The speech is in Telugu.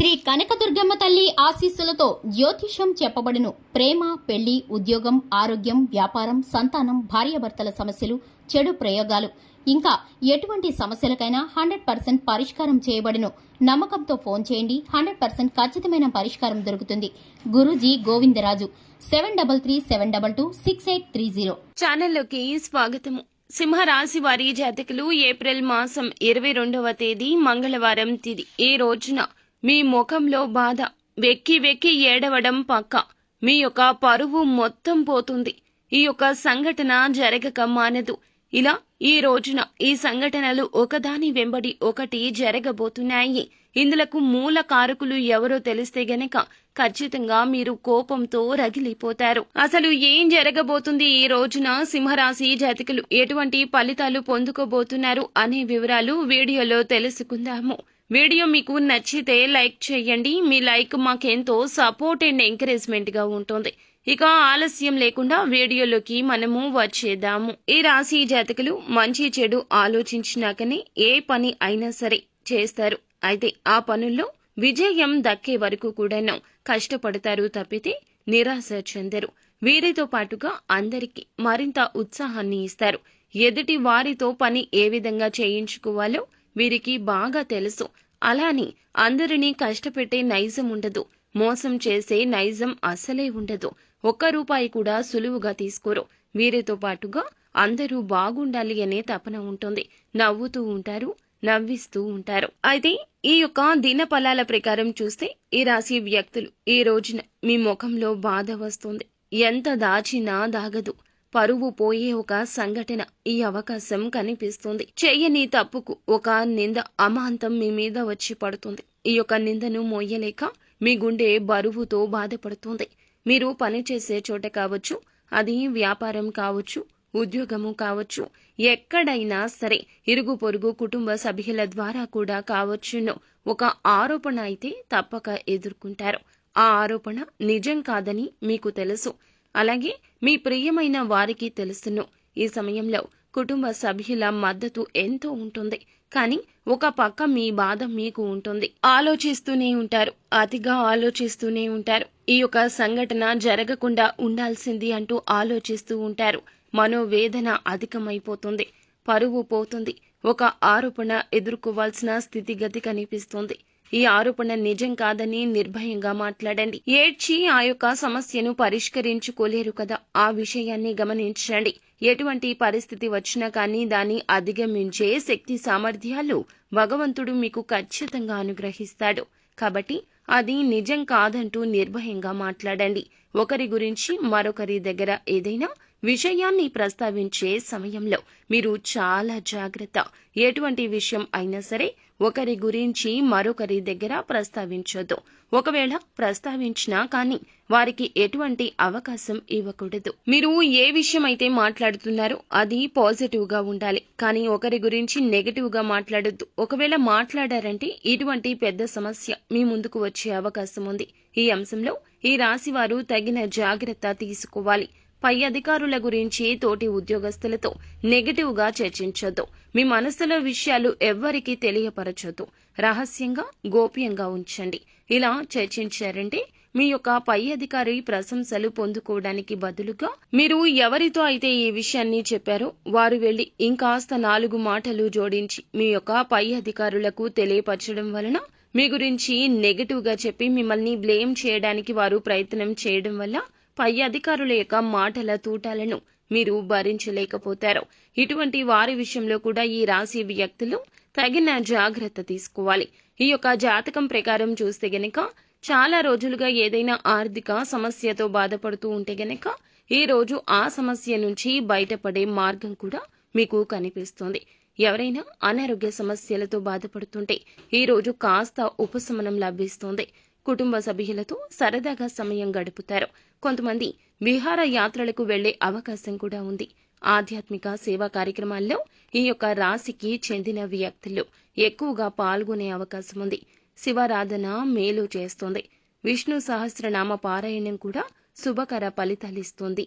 శ్రీ కనకదుర్గమ్మ తల్లి ఆశీస్సులతో జ్యోతిష్యం చెప్పబడును. ప్రేమ, పెళ్లి, ఉద్యోగం, ఆరోగ్యం, వ్యాపారం, సంతానం, భార్యాభర్తల సమస్యలు, చెడు ప్రయోగాలు, ఇంకా ఎటువంటి సమస్యలకైనా 100% పరిష్కారం చేయబడును. నమ్మకంతో ఫోన్ చేయండి. 100% ఖచ్చితమైన పరిష్కారం దొరుకుతుంది. గురూజీ గోవిందరాజు 7337226830. ఛానల్లోకి స్వాగతము. సింహరాశి వారి జాతకులు ఏప్రిల్ మాసం 22వ తేదీ మంగళవారం తిది. ఈ రోజున మీ ముఖంలో బాధ, వెక్కి వెక్కి ఏడవడం పక్క. మీ యొక్క పరువు మొత్తం పోతుంది. ఈ యొక్క సంఘటన జరగక మానదు. ఇలా ఈ రోజున ఈ సంఘటనలు ఒకదాని వెంబడి ఒకటి జరగబోతున్నాయి. ఇందులకు మూల కారకులు ఎవరో తెలిస్తే గనక ఖచ్చితంగా మీరు కోపంతో రగిలిపోతారు. అసలు ఏం జరగబోతుంది, ఈ రోజున సింహరాశి జాతకులు ఎటువంటి ఫలితాలు పొందుకోబోతున్నారు అనే వివరాలు వీడియోలో తెలుసుకుందాము. వీడియో మీకు నచ్చితే లైక్ చేయండి. మీ లైక్ మాకెంతో సపోర్ట్ అండ్ ఎంకరేజ్మెంట్ గా ఉంటుంది. ఇక ఆలస్యం లేకుండా వీడియోలోకి మనము వచ్చేద్దాము. ఈ రాశి జాతకులు మంచి చెడు ఆలోచించినాకనే ఏ పని అయినా సరే చేస్తారు. అయితే ఆ పనుల్లో విజయం దక్కే వరకు కూడాను కష్టపడతారు తప్పితే నిరాశ చెందరు. వీరితో పాటుగా అందరికీ మరింత ఉత్సాహాన్ని ఇస్తారు. ఎదుటి వారితో పని ఏ విధంగా చేయించుకోవాలో వీరికి బాగా తెలుసు. అలాని అందరినీ కష్టపెట్టే నైజం ఉండదు. మోసం చేసే నైజం అసలే ఉండదు. ఒక్క రూపాయి కూడా సులువుగా తీసుకోరు. వీరితో పాటుగా అందరూ బాగుండాలి అనే తపన ఉంటుంది. నవ్వుతూ ఉంటారు, నవ్విస్తూ ఉంటారు. అయితే ఈ యొక్క దిన ఫలాల ప్రకారం చూస్తే ఈ రాశి వ్యక్తులు ఈ రోజున మీ ముఖంలో బాధ వస్తుంది. ఎంత దాచినా దాగదు. పరువు పోయే ఒక సంఘటన ఈ అవకాశం కనిపిస్తుంది. చెయ్యని తప్పుకు ఒక నింద అమాంతం మీ మీద వచ్చి పడుతుంది. ఈ యొక్క నిందను మోయలేక మీ గుండె బరువుతో బాధపడుతుంది. మీరు పనిచేసే చోట కావచ్చు, అది వ్యాపారం కావచ్చు, ఉద్యోగము కావచ్చు, ఎక్కడైనా సరే ఇరుగు పొరుగు కుటుంబ సభ్యుల ద్వారా కూడా కావచ్చును ఒక ఆరోపణ అయితే తప్పక ఎదుర్కొంటారు. ఆ ఆరోపణ నిజం కాదని మీకు తెలుసు. అలాగే మీ ప్రియమైన వారికి తెలుసును. ఈ సమయంలో కుటుంబ సభ్యుల మద్దతు ఎంతో ఉంటుంది. కానీ ఒక పక్క మీ బాధ మీకు ఉంటుంది. ఆలోచిస్తూనే ఉంటారు, అతిగా ఆలోచిస్తూనే ఉంటారు. ఈ యొక్క సంఘటన జరగకుండా ఉండాల్సింది అంటూ ఆలోచిస్తూ ఉంటారు. మనోవేదన అధికమైపోతుంది. పరువు పోతుంది. ఒక ఆరోపణ ఎదుర్కోవాల్సిన స్థితిగతి కనిపిస్తుంది. ఈ ఆరోపణ నిజం కాదని నిర్భయంగా మాట్లాడండి. ఏడ్చి ఆ యొక్క సమస్యను పరిష్కరించుకోలేరు కదా, ఆ విషయాన్ని గమనించండి. ఎటువంటి పరిస్థితి వచ్చినా కానీ దాన్ని అధిగమించే శక్తి సామర్థ్యాలు భగవంతుడు మీకు ఖచ్చితంగా అనుగ్రహిస్తాడు. కాబట్టి అది నిజం కాదంటూ నిర్భయంగా మాట్లాడండి. ఒకరి గురించి మరొకరి దగ్గర ఏదైనా విషయాన్ని ప్రస్తావించే సమయంలో మీరు చాలా జాగ్రత్త. ఎటువంటి విషయం అయినా సరే ఒకరి గురించి మరొకరి దగ్గర ప్రస్తావించొద్దు. ఒకవేళ ప్రస్తావించినా కానీ వారికి ఎటువంటి అవకాశం ఇవ్వకూడదు. మీరు ఏ విషయం అయితే మాట్లాడుతున్నారో అది పాజిటివ్ గా ఉండాలి. కానీ ఒకరి గురించి నెగటివ్ గా మాట్లాడొద్దు. ఒకవేళ మాట్లాడారంటే ఇటువంటి పెద్ద సమస్య మీ ముందుకు వచ్చే అవకాశం ఉంది. ఈ అంశంలో ఈ రాశి వారు తగిన జాగ్రత్త తీసుకోవాలి. పై అధికారుల గురించి తోటి ఉద్యోగస్తులతో నెగటివ్ గా చర్చించొద్దు. మీ మనసులో విషయాలు ఎవ్వరికీ తెలియపరచొద్దు. రహస్యంగా గోప్యంగా ఉంచండి. ఇలా చర్చించారంటే మీ యొక్క పై అధికారి ప్రశంసలు పొందుకోవడానికి బదులుగా మీరు ఎవరితో అయితే ఈ విషయాన్ని చెప్పారో వారు వెళ్లి ఇంకాస్త 4 మాటలు జోడించి మీ యొక్క పై అధికారులకు తెలియపరచడం వలన మీ గురించి నెగటివ్ గా చెప్పి మిమ్మల్ని బ్లేమ్ చేయడానికి వారు ప్రయత్నం చేయడం వల్ల పై అధికారుల యొక్క మాటల తూటాలను మీరు భరించలేకపోతారు. ఇటువంటి వారి విషయంలో కూడా ఈ రాశి వ్యక్తులు తగిన జాగ్రత్త తీసుకోవాలి. ఈ యొక్క జాతకం ప్రకారం చూస్తే గనక చాలా రోజులుగా ఏదైనా ఆర్థిక సమస్యతో బాధపడుతూ ఉంటే గనక ఈ రోజు ఆ సమస్య నుంచి బయటపడే మార్గం కూడా మీకు కనిపిస్తుంది. ఎవరైనా అనారోగ్య సమస్యలతో బాధపడుతుంటే ఈ రోజు కాస్త ఉపశమనం లభిస్తుంది. కుటుంబ సభ్యులతో సరదాగా సమయం గడుపుతారు. కొంతమంది విహార యాత్రలకు వెళ్లే అవకాశం కూడా ఉంది. ఆధ్యాత్మిక సేవా కార్యక్రమాల్లో ఈ యొక్క రాశికి చెందిన వ్యక్తులు ఎక్కువగా పాల్గొనే అవకాశం ఉంది. శివారాధన మేలు చేస్తుంది. విష్ణు సహస్రనామ పారాయణం కూడా శుభకర ఫలితాలిస్తుంది.